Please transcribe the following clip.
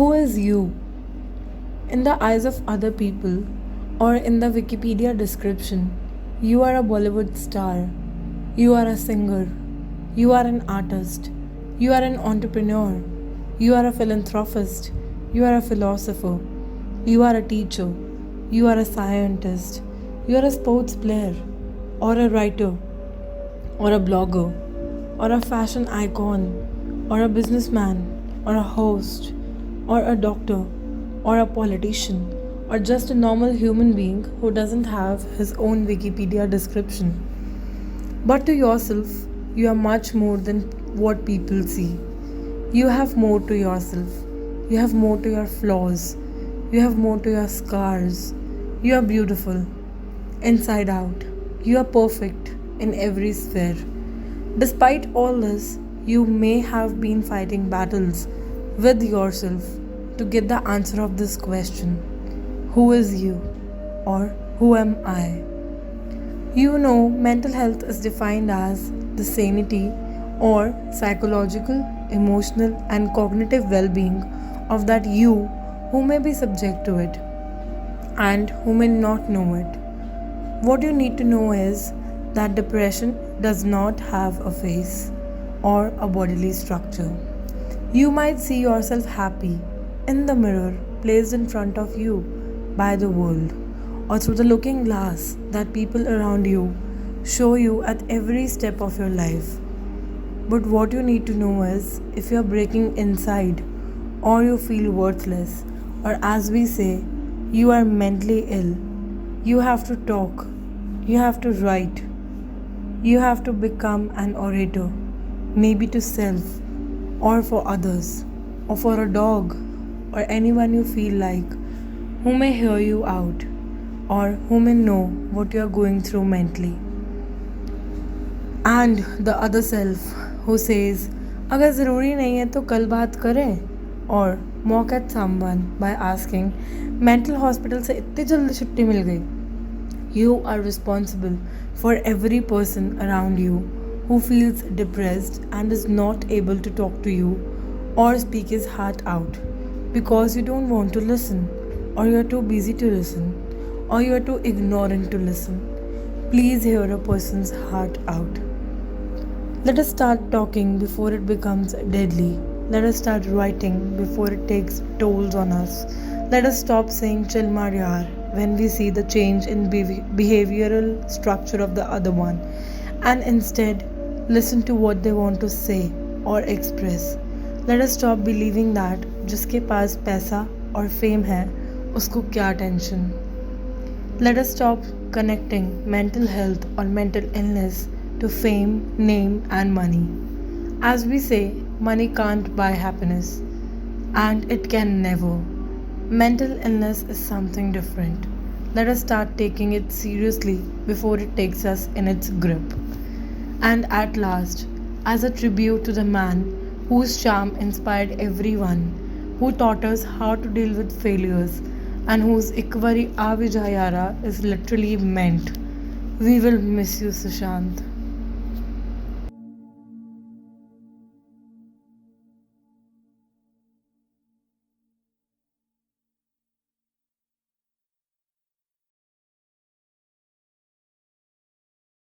Who is you? In the eyes of other people, or in the Wikipedia description, you are a Bollywood star, you are a singer, you are an artist, you are an entrepreneur, you are a philanthropist, you are a philosopher, you are a teacher, you are a scientist, you are a sports player, or a writer, or a blogger, or a fashion icon, or a businessman, or a host, or a doctor, or a politician, or just a normal human being who doesn't have his own Wikipedia description. But to yourself, you are much more than what people see. You have more to yourself. You have more to your flaws. You have more to your scars. You are beautiful, inside out. You are perfect in every sphere. Despite all this, you may have been fighting battles with yourself to get the answer of this question: who is you? Or who am I? You know, mental health is defined as the sanity or psychological, emotional, and cognitive well being of that you who may be subject to it and who may not know it. What you need to know is that depression does not have a face or a bodily structure. You might see yourself happy in the mirror placed in front of you by the world, or through the looking glass that people around you show you at every step of your life. But what you need to know is if you're breaking inside, or you feel worthless, or as we say, you are mentally ill, you have to talk, you have to write, you have to become an orator, maybe to self, or for others, or for a dog, or anyone you feel like who may hear you out, or who may know what you are going through mentally. And the other self who says, अगर ज़रूरी नहीं है तो कल बात करें, or mock at someone by asking, mental hospital से इतनी जल्दी छुट्टी मिल गई. You are responsible for every person around you who feels depressed and is not able to talk to you or speak his heart out because you don't want to listen, or you are too busy to listen, or you are too ignorant to listen. Please hear a person's heart out. Let us start talking before it becomes deadly. Let us start writing before it takes tolls on us. Let us stop saying chill maar yaar when we see the change in behavioral structure of the other one, and instead listen to what they want to say or express. Let us stop believing that जिसके पास पैसा और fame है उसको क्या tension. Let us stop connecting mental health or mental illness to fame, name, and money. As we say, money can't buy happiness, and it can never. Mental illness is something different. Let us start taking it seriously before it takes us in its grip. And at last, as a tribute to the man whose charm inspired everyone, who taught us how to deal with failures, and whose Ikvari Avijayara is literally meant, we will miss you, Sushant.